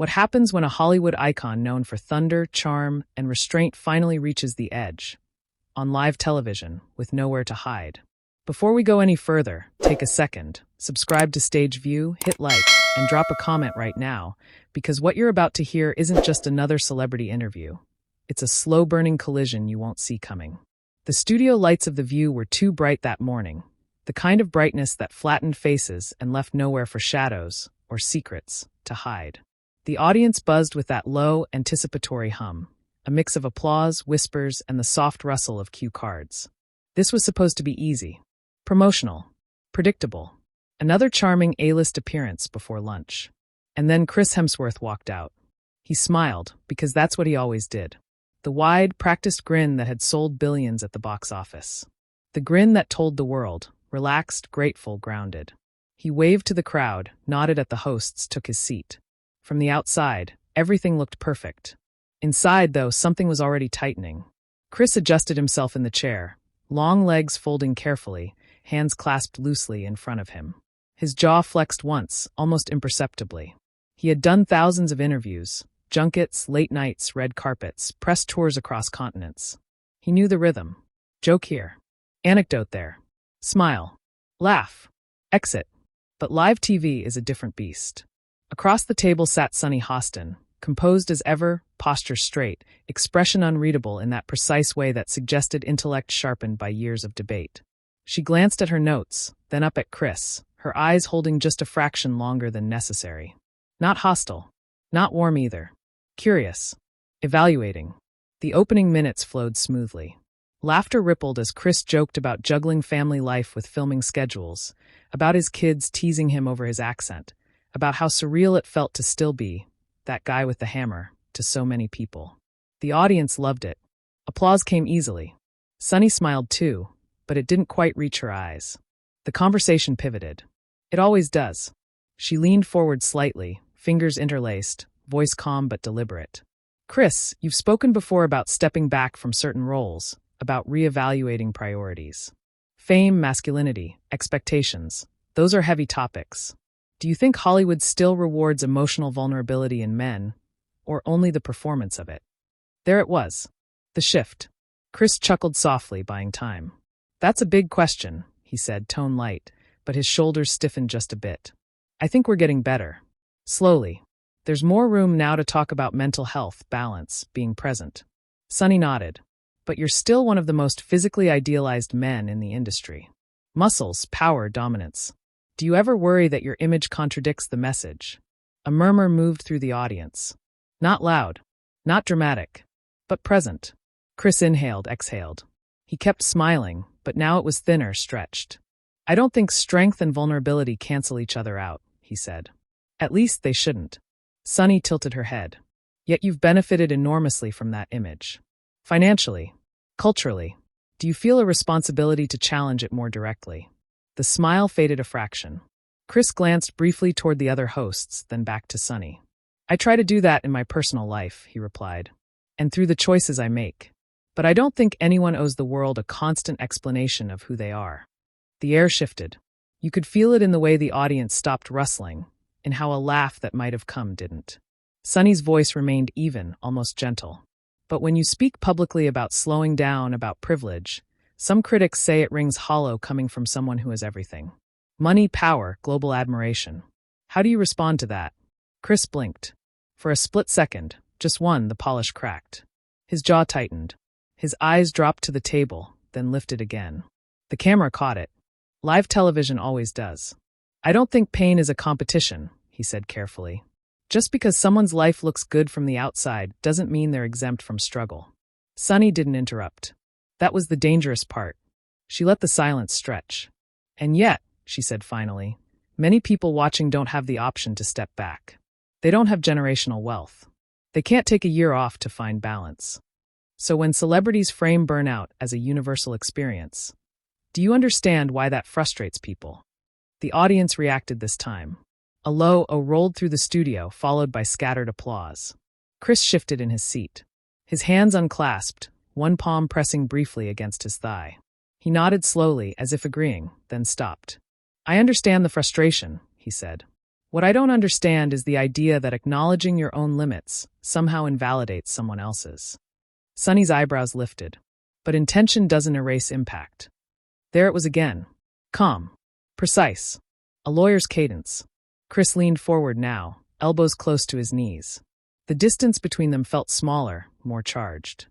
What happens when a Hollywood icon known for thunder, charm, and restraint finally reaches the edge? On live television, with nowhere to hide. Before we go any further, take a second, subscribe to Stage View, hit like, and drop a comment right now, because what you're about to hear isn't just another celebrity interview. It's a slow-burning collision you won't see coming. The studio lights of The View were too bright that morning, the kind of brightness that flattened faces and left nowhere for shadows, or secrets, to hide. The audience buzzed with that low, anticipatory hum, a mix of applause, whispers, and the soft rustle of cue cards. This was supposed to be easy, promotional, predictable. Another charming A-list appearance before lunch. And then Chris Hemsworth walked out. He smiled, because that's what he always did. The wide, practiced grin that had sold billions at the box office. The grin that told the world, relaxed, grateful, grounded. He waved to the crowd, nodded at the hosts, took his seat. From the outside, everything looked perfect. Inside, though, something was already tightening. Chris adjusted himself in the chair, long legs folding carefully, hands clasped loosely in front of him. His jaw flexed once, almost imperceptibly. He had done thousands of interviews, junkets, late nights, red carpets, press tours across continents. He knew the rhythm. Joke here. Anecdote there. Smile. Laugh. Exit. But live TV is a different beast. Across the table sat Sunny Hostin, composed as ever, posture straight, expression unreadable in that precise way that suggested intellect sharpened by years of debate. She glanced at her notes, then up at Chris, her eyes holding just a fraction longer than necessary. Not hostile. Not warm either. Curious. Evaluating. The opening minutes flowed smoothly. Laughter rippled as Chris joked about juggling family life with filming schedules, about his kids teasing him over his accent, about how surreal it felt to still be that guy with the hammer to so many people. The audience loved it. Applause came easily. Sunny smiled too, but it didn't quite reach her eyes. The conversation pivoted. It always does. She leaned forward slightly, fingers interlaced, voice calm but deliberate. Chris, you've spoken before about stepping back from certain roles, about reevaluating priorities. Fame, masculinity, expectations, those are heavy topics. Do you think Hollywood still rewards emotional vulnerability in men, or only the performance of it? There it was. The shift. Chris chuckled softly, buying time. That's a big question, he said, tone light, but his shoulders stiffened just a bit. I think we're getting better. Slowly. There's more room now to talk about mental health, balance, being present. Sunny nodded. But you're still one of the most physically idealized men in the industry. Muscles, power, dominance. Do you ever worry that your image contradicts the message? A murmur moved through the audience. Not loud, not dramatic, but present. Chris inhaled, exhaled. He kept smiling, but now it was thinner, stretched. I don't think strength and vulnerability cancel each other out, he said. At least they shouldn't. Sunny tilted her head. Yet you've benefited enormously from that image. Financially, culturally, do you feel a responsibility to challenge it more directly? The smile faded a fraction. Chris glanced briefly toward the other hosts, then back to Sunny. I try to do that in my personal life, he replied, and through the choices I make. But I don't think anyone owes the world a constant explanation of who they are. The air shifted. You could feel it in the way the audience stopped rustling, in how a laugh that might have come didn't. Sunny's voice remained even, almost gentle. But when you speak publicly about slowing down, about privilege, some critics say it rings hollow coming from someone who has everything. Money, power, global admiration. How do you respond to that? Chris blinked. For a split second, just one, the polish cracked. His jaw tightened. His eyes dropped to the table, then lifted again. The camera caught it. Live television always does. I don't think pain is a competition, he said carefully. Just because someone's life looks good from the outside doesn't mean they're exempt from struggle. Sunny didn't interrupt. That was the dangerous part. She let the silence stretch. And yet, she said finally, many people watching don't have the option to step back. They don't have generational wealth. They can't take a year off to find balance. So when celebrities frame burnout as a universal experience, do you understand why that frustrates people? The audience reacted this time. A low "oh" rolled through the studio, followed by scattered applause. Chris shifted in his seat. His hands unclasped, one palm pressing briefly against his thigh. He nodded slowly, as if agreeing, then stopped. I understand the frustration, he said. What I don't understand is the idea that acknowledging your own limits somehow invalidates someone else's. Sunny's eyebrows lifted. But intention doesn't erase impact. There it was again. Calm. Precise. A lawyer's cadence. Chris leaned forward now, elbows close to his knees. The distance between them felt smaller, more charged.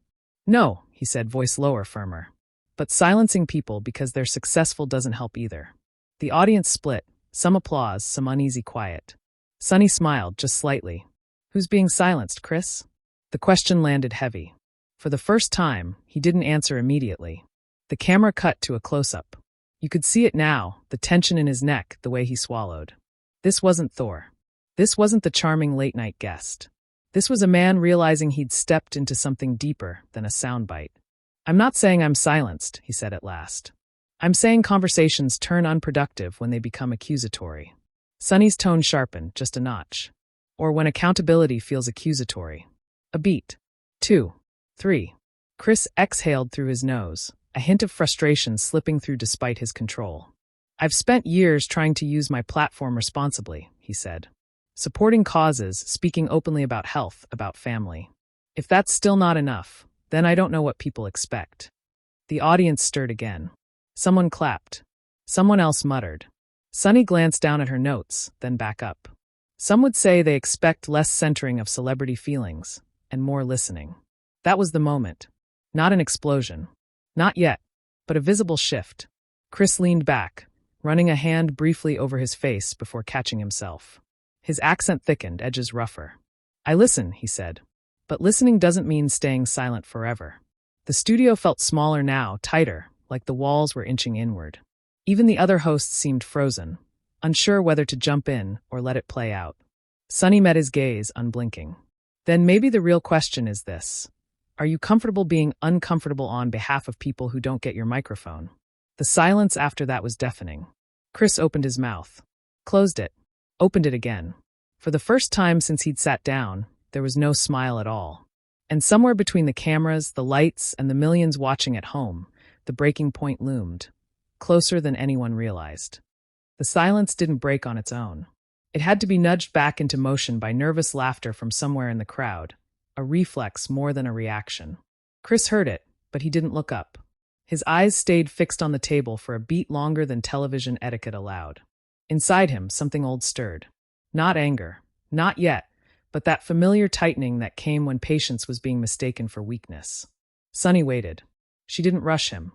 No, he said, voice lower, firmer. But silencing people because they're successful doesn't help either. The audience split, some applause, some uneasy quiet. Sunny smiled, just slightly. Who's being silenced, Chris? The question landed heavy. For the first time, he didn't answer immediately. The camera cut to a close-up. You could see it now, the tension in his neck, the way he swallowed. This wasn't Thor. This wasn't the charming late-night guest. This was a man realizing he'd stepped into something deeper than a soundbite. I'm not saying I'm silenced, he said at last. I'm saying conversations turn unproductive when they become accusatory. Sunny's tone sharpened, just a notch. Or when accountability feels accusatory. A beat. 2. 3. Chris exhaled through his nose, a hint of frustration slipping through despite his control. I've spent years trying to use my platform responsibly, he said. Supporting causes, speaking openly about health, about family. If that's still not enough, then I don't know what people expect. The audience stirred again. Someone clapped. Someone else muttered. Sunny glanced down at her notes, then back up. Some would say they expect less centering of celebrity feelings, and more listening. That was the moment. Not an explosion. Not yet, but a visible shift. Chris leaned back, running a hand briefly over his face before catching himself. His accent thickened, edges rougher. I listen, he said. But listening doesn't mean staying silent forever. The studio felt smaller now, tighter, like the walls were inching inward. Even the other hosts seemed frozen, unsure whether to jump in or let it play out. Sunny met his gaze, unblinking. Then maybe the real question is this. Are you comfortable being uncomfortable on behalf of people who don't get your microphone? The silence after that was deafening. Chris opened his mouth. Closed it. Opened it again. For the first time since he'd sat down, there was no smile at all. And somewhere between the cameras, the lights, and the millions watching at home, the breaking point loomed, closer than anyone realized. The silence didn't break on its own. It had to be nudged back into motion by nervous laughter from somewhere in the crowd, a reflex more than a reaction. Chris heard it, but he didn't look up. His eyes stayed fixed on the table for a beat longer than television etiquette allowed. Inside him, something old stirred. Not anger, not yet, but that familiar tightening that came when patience was being mistaken for weakness. Sunny waited. She didn't rush him.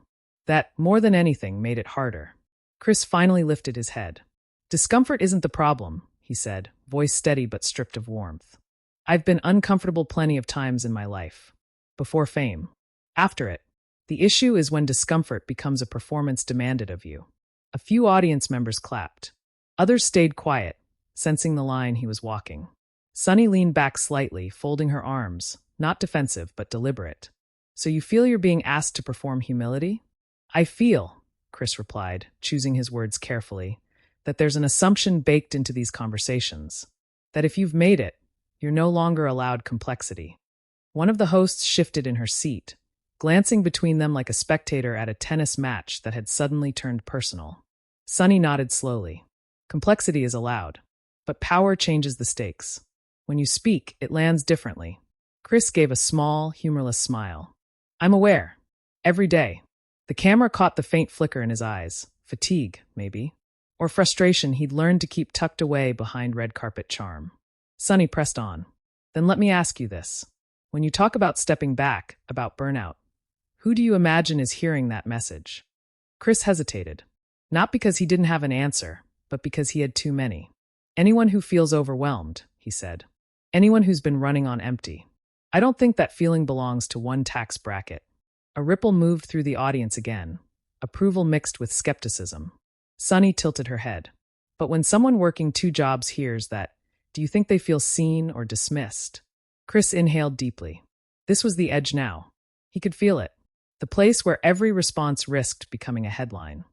That, more than anything, made it harder. Chris finally lifted his head. Discomfort isn't the problem, he said, voice steady but stripped of warmth. I've been uncomfortable plenty of times in my life. Before fame. After it. The issue is when discomfort becomes a performance demanded of you. A few audience members clapped. Others stayed quiet, sensing the line he was walking. Sunny leaned back slightly, folding her arms, not defensive but deliberate. So you feel you're being asked to perform humility? I feel, Chris replied, choosing his words carefully, that there's an assumption baked into these conversations. That if you've made it, you're no longer allowed complexity. One of the hosts shifted in her seat, glancing between them like a spectator at a tennis match that had suddenly turned personal. Sunny nodded slowly. Complexity is allowed, but power changes the stakes. When you speak, it lands differently. Chris gave a small, humorless smile. I'm aware. Every day. The camera caught the faint flicker in his eyes. Fatigue, maybe. Or frustration he'd learned to keep tucked away behind red carpet charm. Sunny pressed on. Then let me ask you this. When you talk about stepping back, about burnout, who do you imagine is hearing that message? Chris hesitated. Not because he didn't have an answer, but because he had too many. Anyone who feels overwhelmed, he said. Anyone who's been running on empty. I don't think that feeling belongs to one tax bracket. A ripple moved through the audience again, approval mixed with skepticism. Sunny tilted her head. But when someone working 2 jobs hears that, do you think they feel seen or dismissed? Chris inhaled deeply. This was the edge now. He could feel it. The place where every response risked becoming a headline.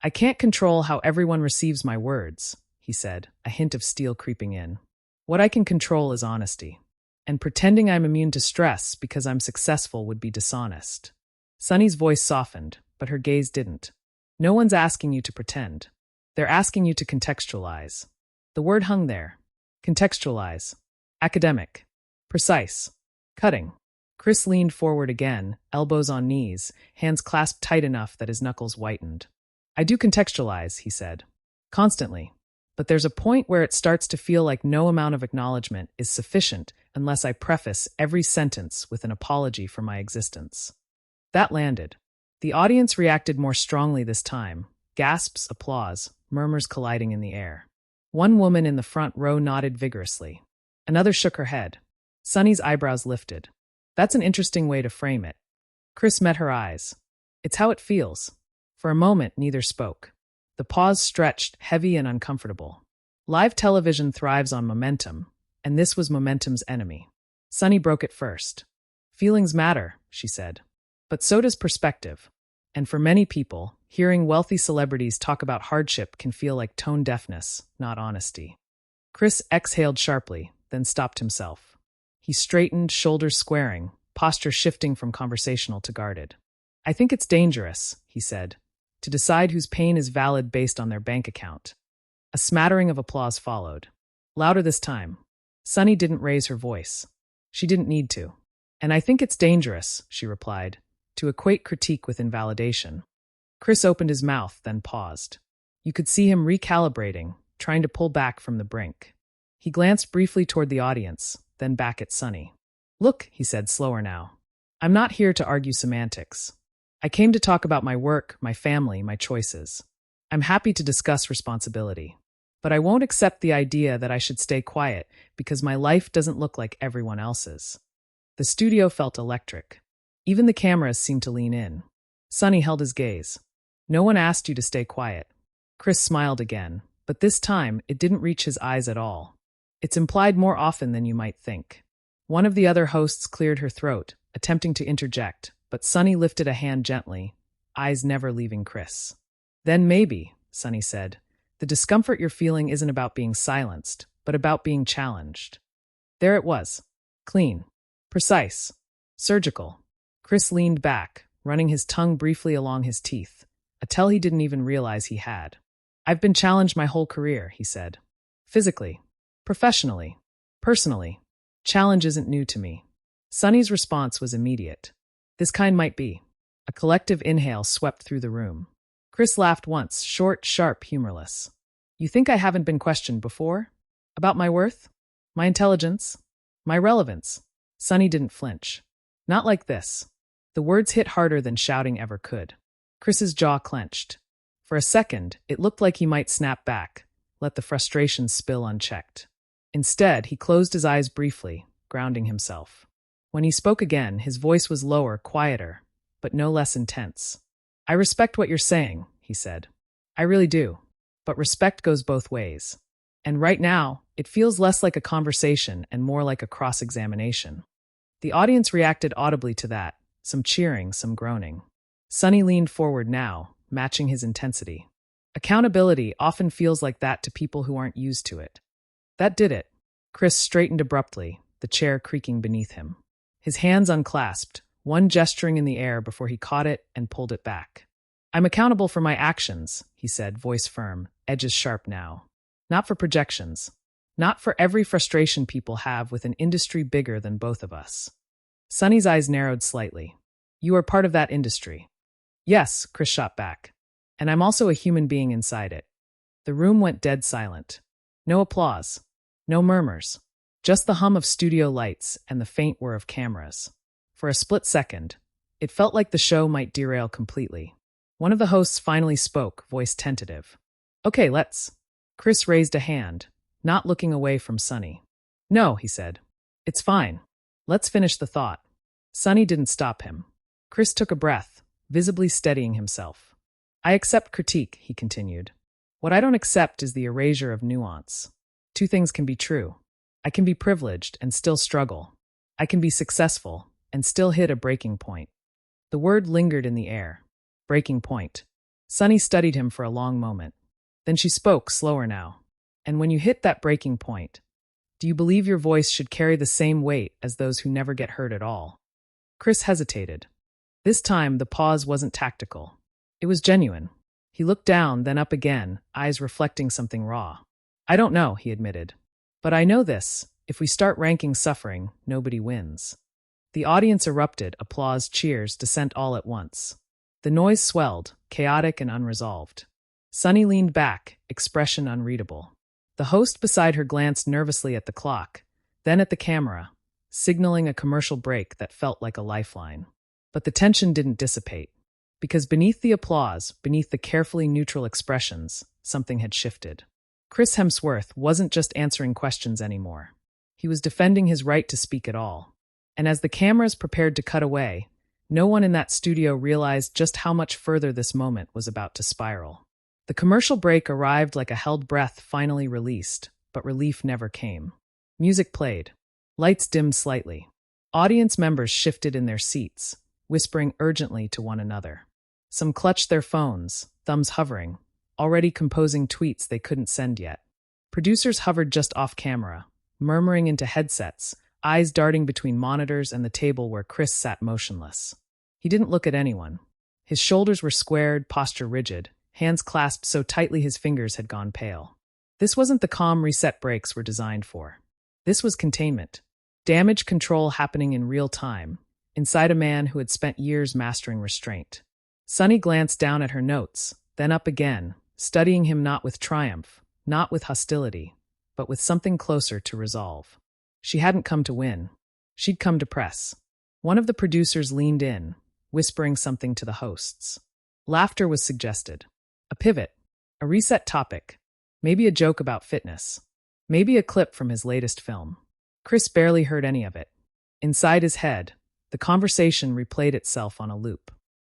I can't control how everyone receives my words, he said, a hint of steel creeping in. What I can control is honesty. And pretending I'm immune to stress because I'm successful would be dishonest. Sunny's voice softened, but her gaze didn't. No one's asking you to pretend. They're asking you to contextualize. The word hung there. Contextualize. Academic. Precise. Cutting. Chris leaned forward again, elbows on knees, hands clasped tight enough that his knuckles whitened. I do contextualize, he said. Constantly. But there's a point where it starts to feel like no amount of acknowledgement is sufficient unless I preface every sentence with an apology for my existence. That landed. The audience reacted more strongly this time. Gasps, applause, murmurs colliding in the air. One woman in the front row nodded vigorously. Another shook her head. Sunny's eyebrows lifted. That's an interesting way to frame it. Chris met her eyes. It's how it feels. For a moment, neither spoke. The pause stretched, heavy and uncomfortable. Live television thrives on momentum, and this was momentum's enemy. Sunny broke it first. Feelings matter, she said. But so does perspective. And for many people, hearing wealthy celebrities talk about hardship can feel like tone deafness, not honesty. Chris exhaled sharply, then stopped himself. He straightened, shoulders squaring, posture shifting from conversational to guarded. I think it's dangerous, he said, to decide whose pain is valid based on their bank account. A smattering of applause followed. Louder this time. Sunny didn't raise her voice. She didn't need to. And I think it's dangerous, she replied, to equate critique with invalidation. Chris opened his mouth, then paused. You could see him recalibrating, trying to pull back from the brink. He glanced briefly toward the audience, then back at Sunny. Look, he said slower now. I'm not here to argue semantics. I came to talk about my work, my family, my choices. I'm happy to discuss responsibility. But I won't accept the idea that I should stay quiet because my life doesn't look like everyone else's. The studio felt electric. Even the cameras seemed to lean in. Sunny held his gaze. No one asked you to stay quiet. Chris smiled again, but this time it didn't reach his eyes at all. It's implied more often than you might think. One of the other hosts cleared her throat, attempting to interject, but Sunny lifted a hand gently, eyes never leaving Chris. Then maybe, Sunny said, the discomfort you're feeling isn't about being silenced, but about being challenged. There it was. Clean. Precise. Surgical. Chris leaned back, running his tongue briefly along his teeth, a tell he didn't even realize he had. I've been challenged my whole career, he said. Physically. Professionally. Personally. Challenge isn't new to me. Sunny's response was immediate. This kind might be. A collective inhale swept through the room. Chris laughed once, short, sharp, humorless. You think I haven't been questioned before? About my worth? My intelligence? My relevance? Sunny didn't flinch. Not like this. The words hit harder than shouting ever could. Chris's jaw clenched. For a second, it looked like he might snap back, let the frustration spill unchecked. Instead, he closed his eyes briefly, grounding himself. When he spoke again, his voice was lower, quieter, but no less intense. I respect what you're saying, he said. I really do. But respect goes both ways. And right now, it feels less like a conversation and more like a cross-examination. The audience reacted audibly to that, some cheering, some groaning. Sunny leaned forward now, matching his intensity. Accountability often feels like that to people who aren't used to it. That did it. Chris straightened abruptly, the chair creaking beneath him. His hands unclasped, one gesturing in the air before he caught it and pulled it back. I'm accountable for my actions, he said, voice firm, edges sharp now. Not for projections. Not for every frustration people have with an industry bigger than both of us. Sunny's eyes narrowed slightly. You are part of that industry. Yes, Chris shot back. And I'm also a human being inside it. The room went dead silent. No applause. No murmurs. Just the hum of studio lights and the faint whir of cameras. For a split second, it felt like the show might derail completely. One of the hosts finally spoke, voice tentative. Okay, let's. Chris raised a hand, not looking away from Sunny. No, he said. It's fine. Let's finish the thought. Sunny didn't stop him. Chris took a breath, visibly steadying himself. I accept critique, he continued. What I don't accept is the erasure of nuance. Two things can be true. I can be privileged and still struggle. I can be successful and still hit a breaking point. The word lingered in the air. Breaking point. Sunny studied him for a long moment. Then she spoke, slower now. And when you hit that breaking point, do you believe your voice should carry the same weight as those who never get hurt at all? Chris hesitated. This time, the pause wasn't tactical. It was genuine. He looked down, then up again, eyes reflecting something raw. I don't know, he admitted. But I know this. If we start ranking suffering, nobody wins. The audience erupted, applause, cheers, dissent all at once. The noise swelled, chaotic and unresolved. Sunny leaned back, expression unreadable. The host beside her glanced nervously at the clock, then at the camera, signaling a commercial break that felt like a lifeline. But the tension didn't dissipate. Because beneath the applause, beneath the carefully neutral expressions, something had shifted. Chris Hemsworth wasn't just answering questions anymore. He was defending his right to speak at all. And as the cameras prepared to cut away, no one in that studio realized just how much further this moment was about to spiral. The commercial break arrived like a held breath finally released, but relief never came. Music played. Lights dimmed slightly. Audience members shifted in their seats, whispering urgently to one another. Some clutched their phones, thumbs hovering, already composing tweets they couldn't send yet. Producers hovered just off camera, murmuring into headsets, eyes darting between monitors and the table where Chris sat motionless. He didn't look at anyone. His shoulders were squared, posture rigid, hands clasped so tightly his fingers had gone pale. This wasn't the calm reset breaks were designed for. This was containment. Damage control happening in real time, inside a man who had spent years mastering restraint. Sunny glanced down at her notes, then up again, studying him not with triumph, not with hostility, but with something closer to resolve. She hadn't come to win. She'd come to press. One of the producers leaned in, whispering something to the hosts. Laughter was suggested. A pivot, a reset topic, maybe a joke about fitness, maybe a clip from his latest film. Chris barely heard any of it. Inside his head, the conversation replayed itself on a loop.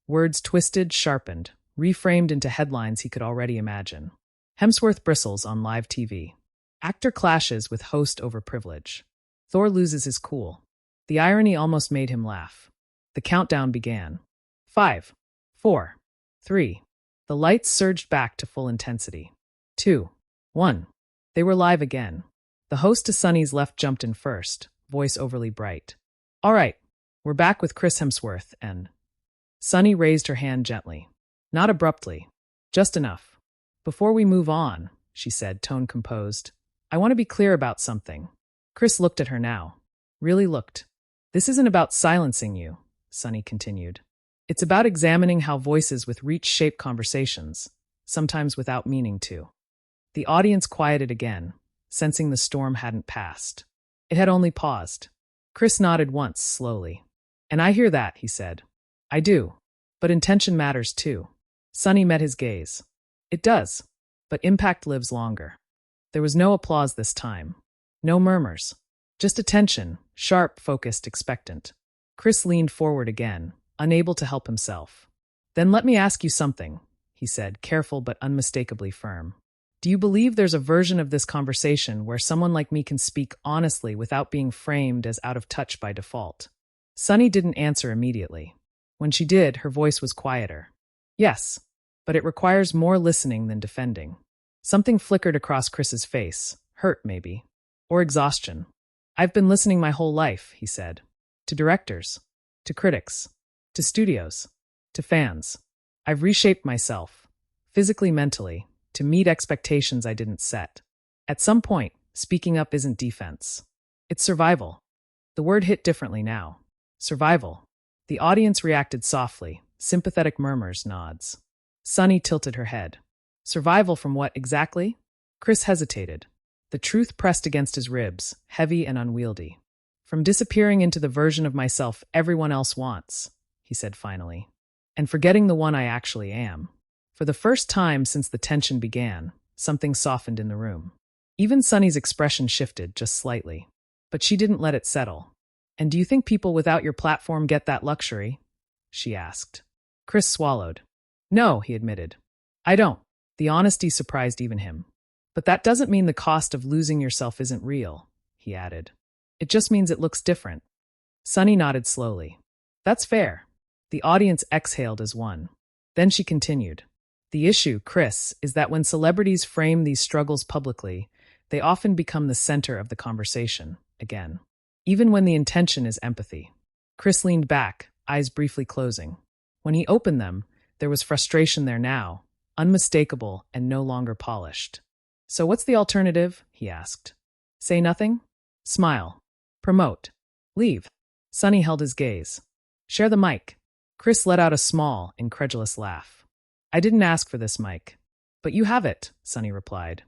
Words twisted, sharpened, reframed into headlines he could already imagine. Hemsworth bristles on live TV. Actor clashes with host over privilege. Thor loses his cool. The irony almost made him laugh. The countdown began. 5, 4, 3. The lights surged back to full intensity. 2, 1. They were live again. The host to Sunny's left jumped in first, voice overly bright. All right, we're back with Chris Hemsworth and... Sunny raised her hand gently. Not abruptly. Just enough. Before we move on, she said, tone composed, I want to be clear about something. Chris looked at her now. Really looked. This isn't about silencing you, Sunny continued. It's about examining how voices with reach shape conversations, sometimes without meaning to. The audience quieted again, sensing the storm hadn't passed. It had only paused. Chris nodded once, slowly. And I hear that, he said. I do. But intention matters too. Sunny met his gaze. It does. But impact lives longer. There was no applause this time. No murmurs. Just attention, sharp, focused, expectant. Chris leaned forward again, unable to help himself. Then let me ask you something, he said, careful but unmistakably firm. Do you believe there's a version of this conversation where someone like me can speak honestly without being framed as out of touch by default? Sunny didn't answer immediately. When she did, her voice was quieter. Yes, but it requires more listening than defending. Something flickered across Chris's face, hurt maybe, or exhaustion. I've been listening my whole life, he said. To directors, to critics, to studios, to fans. I've reshaped myself, physically, mentally, to meet expectations I didn't set. At some point, speaking up isn't defense. It's survival. The word hit differently now. Survival. The audience reacted softly, sympathetic murmurs, nods. Sunny tilted her head. Survival from what exactly? Chris hesitated. The truth pressed against his ribs, heavy and unwieldy. From disappearing into the version of myself everyone else wants, he said finally, and forgetting the one I actually am. For the first time since the tension began, something softened in the room. Even Sunny's expression shifted just slightly. But she didn't let it settle. And do you think people without your platform get that luxury? She asked. Chris swallowed. No, he admitted. I don't. The honesty surprised even him. But that doesn't mean the cost of losing yourself isn't real, he added. It just means it looks different. Sunny nodded slowly. That's fair. The audience exhaled as one. Then she continued. The issue, Chris, is that when celebrities frame these struggles publicly, they often become the center of the conversation, again. Even when the intention is empathy. Chris leaned back, eyes briefly closing. When he opened them, there was frustration there now, unmistakable and no longer polished. So what's the alternative? He asked. Say nothing? Smile. Promote. Leave. Sunny held his gaze. Share the mic. Chris let out a small, incredulous laugh. I didn't ask for this mic. But you have it, Sunny replied.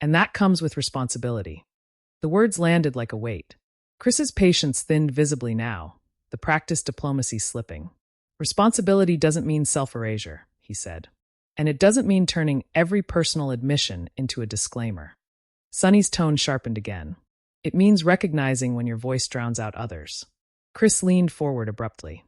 And that comes with responsibility. The words landed like a weight. Chris's patience thinned visibly now, the practiced diplomacy slipping. Responsibility doesn't mean self-erasure, he said. And it doesn't mean turning every personal admission into a disclaimer. Sunny's tone sharpened again. It means recognizing when your voice drowns out others. Chris leaned forward abruptly.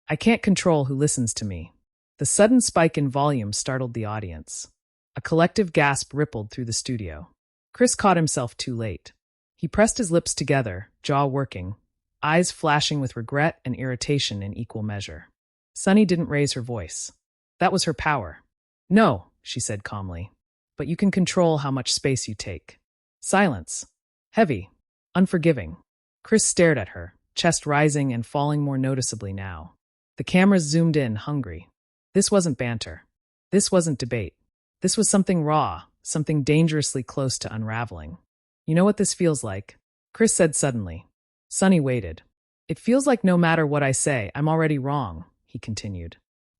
I can't control who listens to me. The sudden spike in volume startled the audience. A collective gasp rippled through the studio. Chris caught himself too late. He pressed his lips together, jaw working, eyes flashing with regret and irritation in equal measure. Sunny didn't raise her voice. That was her power. No, she said calmly. But you can control how much space you take. Silence. Heavy. Unforgiving. Chris stared at her, chest rising and falling more noticeably now. The cameras zoomed in, hungry. This wasn't banter. This wasn't debate. This was something raw, something dangerously close to unraveling. You know what this feels like? Chris said suddenly. Sunny waited. It feels like no matter what I say, I'm already wrong, he continued.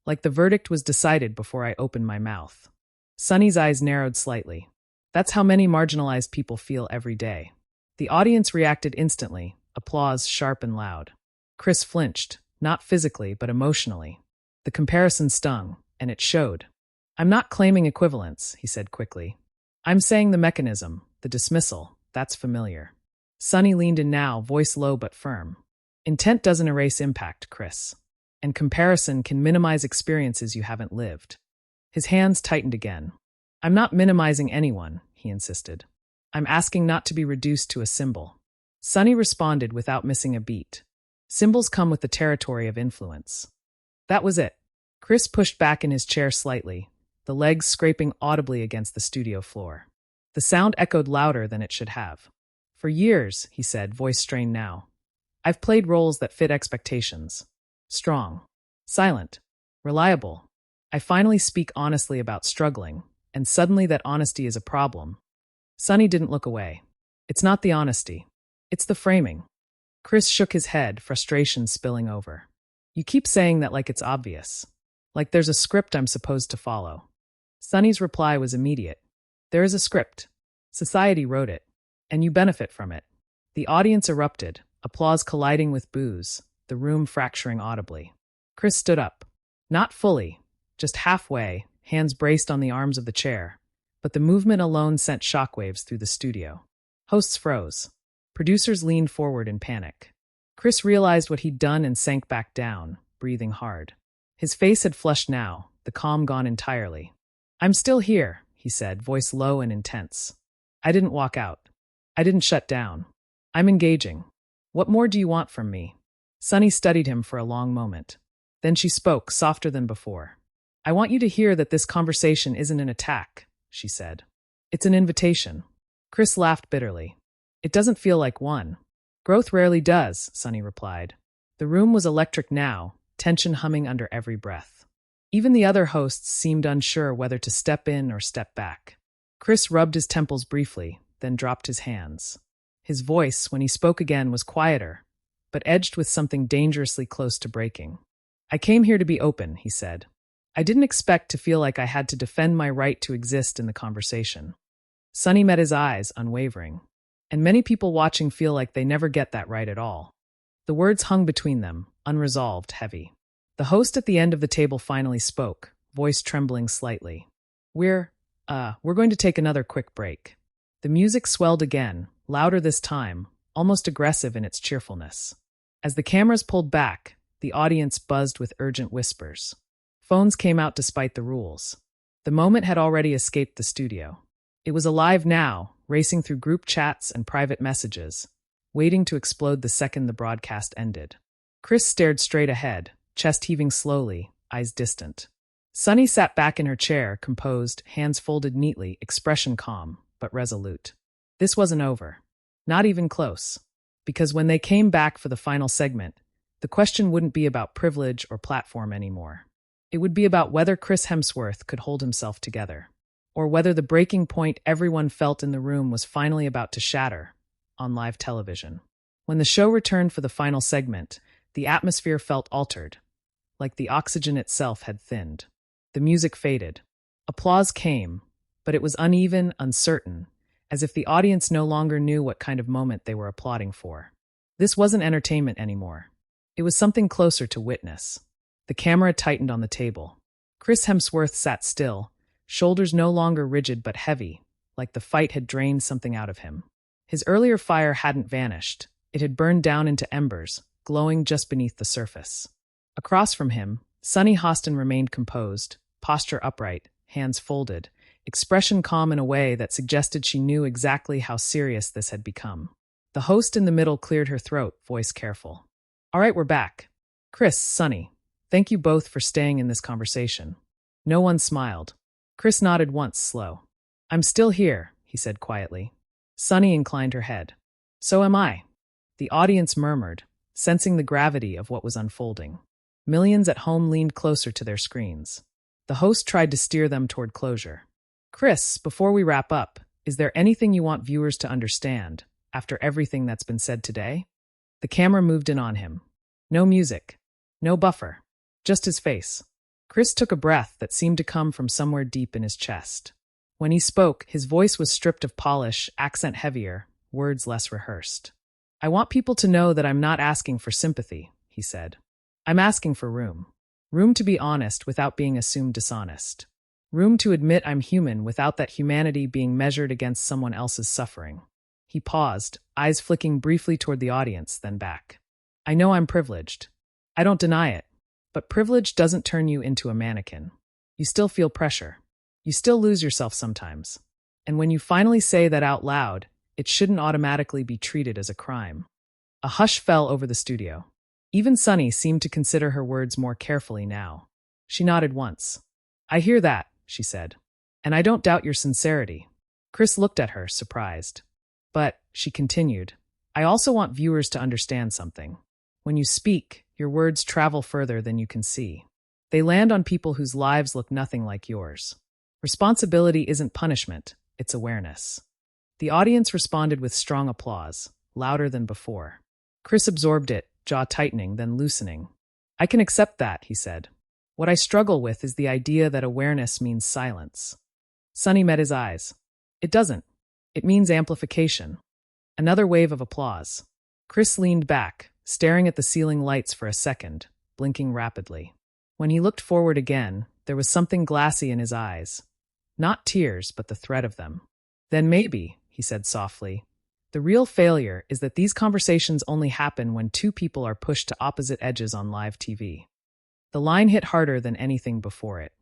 Like the verdict was decided before I opened my mouth. Sunny's eyes narrowed slightly. That's how many marginalized people feel every day. The audience reacted instantly, applause sharp and loud. Chris flinched, not physically, but emotionally. The comparison stung, and it showed. I'm not claiming equivalence, he said quickly. I'm saying the mechanism, the dismissal, that's familiar. Sunny leaned in now, voice low but firm. Intent doesn't erase impact, Chris. And comparison can minimize experiences you haven't lived. His hands tightened again. I'm not minimizing anyone, he insisted. I'm asking not to be reduced to a symbol. Sunny responded without missing a beat. Symbols come with the territory of influence. That was it. Chris pushed back in his chair slightly, the legs scraping audibly against the studio floor. The sound echoed louder than it should have. For years, he said, voice strained now, I've played roles that fit expectations. Strong, silent, reliable. I finally speak honestly about struggling, and suddenly that honesty is a problem. Sunny didn't look away. It's not the honesty. It's the framing. Chris shook his head, frustration spilling over. You keep saying that like it's obvious. Like there's a script I'm supposed to follow. Sunny's reply was immediate. There is a script. Society wrote it. And you benefit from it. The audience erupted, applause colliding with boos, the room fracturing audibly. Chris stood up. Not fully, just halfway, hands braced on the arms of the chair. But the movement alone sent shockwaves through the studio. Hosts froze. Producers leaned forward in panic. Chris realized what he'd done and sank back down, breathing hard. His face had flushed now, the calm gone entirely. I'm still here, he said, voice low and intense. I didn't walk out. I didn't shut down. I'm engaging. What more do you want from me? Sunny studied him for a long moment. Then she spoke, softer than before. I want you to hear that this conversation isn't an attack, she said. It's an invitation. Chris laughed bitterly. It doesn't feel like one. Growth rarely does, Sunny replied. The room was electric now, tension humming under every breath. Even the other hosts seemed unsure whether to step in or step back. Chris rubbed his temples briefly, then dropped his hands. His voice, when he spoke again, was quieter, but edged with something dangerously close to breaking. I came here to be open, he said. I didn't expect to feel like I had to defend my right to exist in the conversation. Sunny met his eyes, unwavering. And many people watching feel like they never get that right at all. The words hung between them, unresolved, heavy. The host at the end of the table finally spoke, voice trembling slightly. We're going to take another quick break. The music swelled again, louder this time, almost aggressive in its cheerfulness. As the cameras pulled back, the audience buzzed with urgent whispers. Phones came out despite the rules. The moment had already escaped the studio. It was alive now, racing through group chats and private messages, waiting to explode the second the broadcast ended. Chris stared straight ahead, chest heaving slowly, eyes distant. Sunny sat back in her chair, composed, hands folded neatly, expression calm, but resolute. This wasn't over. Not even close. Because when they came back for the final segment, the question wouldn't be about privilege or platform anymore. It would be about whether Chris Hemsworth could hold himself together. or whether the breaking point everyone felt in the room was finally about to shatter on live television. When the show returned for the final segment, the atmosphere felt altered, like the oxygen itself had thinned. The music faded. Applause came, but it was uneven, uncertain, as if the audience no longer knew what kind of moment they were applauding for. This wasn't entertainment anymore. It was something closer to witness. The camera tightened on the table. Chris Hemsworth sat still, shoulders no longer rigid but heavy, like the fight had drained something out of him. His earlier fire hadn't vanished. It had burned down into embers, glowing just beneath the surface. Across from him, Sunny Hostin remained composed, posture upright, hands folded, expression calm in a way that suggested she knew exactly how serious this had become. The host in the middle cleared her throat, voice careful. All right, we're back. Chris, Sunny, thank you both for staying in this conversation. No one smiled. Chris nodded once, slow. I'm still here, he said quietly. Sunny inclined her head. So am I. The audience murmured, sensing the gravity of what was unfolding. Millions at home leaned closer to their screens. The host tried to steer them toward closure. Chris, before we wrap up, is there anything you want viewers to understand after everything that's been said today? The camera moved in on him. No music. No buffer. Just his face. Chris took a breath that seemed to come from somewhere deep in his chest. When he spoke, his voice was stripped of polish, accent heavier, words less rehearsed. I want people to know that I'm not asking for sympathy, he said. I'm asking for room. Room to be honest without being assumed dishonest. Room to admit I'm human without that humanity being measured against someone else's suffering. He paused, eyes flicking briefly toward the audience, then back. I know I'm privileged. I don't deny it. But privilege doesn't turn you into a mannequin. You still feel pressure. You still lose yourself sometimes. And when you finally say that out loud, it shouldn't automatically be treated as a crime. A hush fell over the studio. Even Sunny seemed to consider her words more carefully now. She nodded once. I hear that, she said. And I don't doubt your sincerity. Chris looked at her, surprised. But, she continued, I also want viewers to understand something. When you speak, your words travel further than you can see. They land on people whose lives look nothing like yours. Responsibility isn't punishment, it's awareness. The audience responded with strong applause, louder than before. Chris absorbed it, jaw tightening, then loosening. I can accept that, he said. What I struggle with is the idea that awareness means silence. Sunny met his eyes. It doesn't. It means amplification. Another wave of applause. Chris leaned back, staring at the ceiling lights for a second, blinking rapidly. When he looked forward again, there was something glassy in his eyes. Not tears, but the threat of them. Then maybe, he said softly, the real failure is that these conversations only happen when two people are pushed to opposite edges on live TV. The line hit harder than anything before it.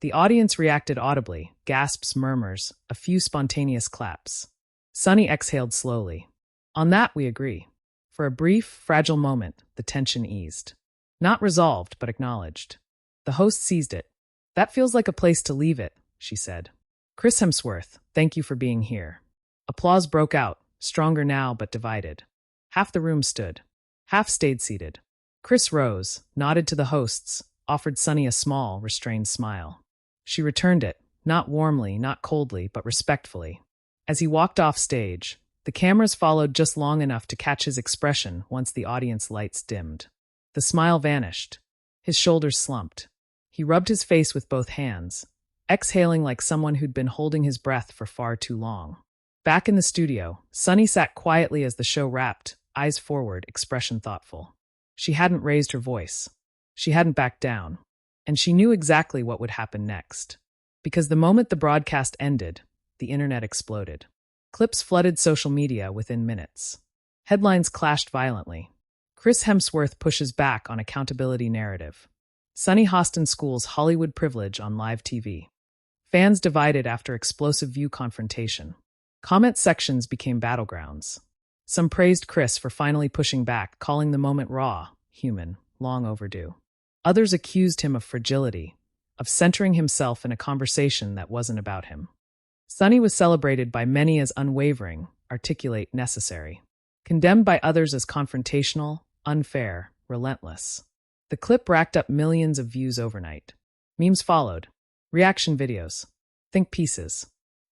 The audience reacted audibly, gasps, murmurs, a few spontaneous claps. Sunny exhaled slowly. On that we agree. For a brief, fragile moment, the tension eased. Not resolved, but acknowledged. The host seized it. That feels like a place to leave it, she said. Chris Hemsworth, thank you for being here. Applause broke out, stronger now but divided. Half the room stood. Half stayed seated. Chris rose, nodded to the hosts, offered Sunny a small, restrained smile. She returned it, not warmly, not coldly, but respectfully. As he walked off stage, the cameras followed just long enough to catch his expression once the audience lights dimmed. The smile vanished. His shoulders slumped. He rubbed his face with both hands, exhaling like someone who'd been holding his breath for far too long. Back in the studio, Sunny sat quietly as the show wrapped, eyes forward, expression thoughtful. She hadn't raised her voice. She hadn't backed down. And she knew exactly what would happen next. Because the moment the broadcast ended, the internet exploded. Clips flooded social media within minutes. Headlines clashed violently. Chris Hemsworth pushes back on accountability narrative. Sunny Hostin schools Hollywood privilege on live TV. Fans divided after explosive view confrontation. Comment sections became battlegrounds. Some praised Chris for finally pushing back, calling the moment raw, human, long overdue. Others accused him of fragility, of centering himself in a conversation that wasn't about him. Sunny was celebrated by many as unwavering, articulate, necessary. Condemned by others as confrontational, unfair, relentless. The clip racked up millions of views overnight. Memes followed. Reaction videos. Think pieces.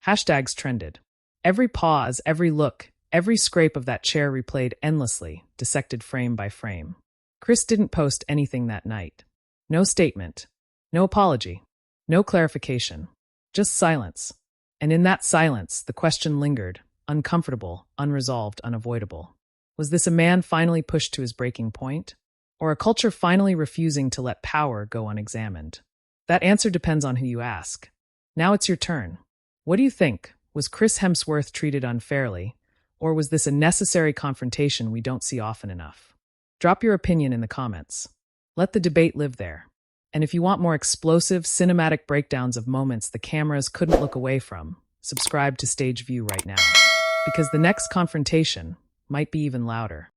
Hashtags trended. Every pause, every look, every scrape of that chair replayed endlessly, dissected frame by frame. Chris didn't post anything that night. No statement. No apology. No clarification. Just silence. And in that silence, the question lingered, uncomfortable, unresolved, unavoidable. Was this a man finally pushed to his breaking point? Or a culture finally refusing to let power go unexamined? That answer depends on who you ask. Now it's your turn. What do you think? Was Chris Hemsworth treated unfairly? Or was this a necessary confrontation we don't see often enough? Drop your opinion in the comments. Let the debate live there. And if you want more explosive, cinematic breakdowns of moments the cameras couldn't look away from, subscribe to Stage View right now. Because the next confrontation might be even louder.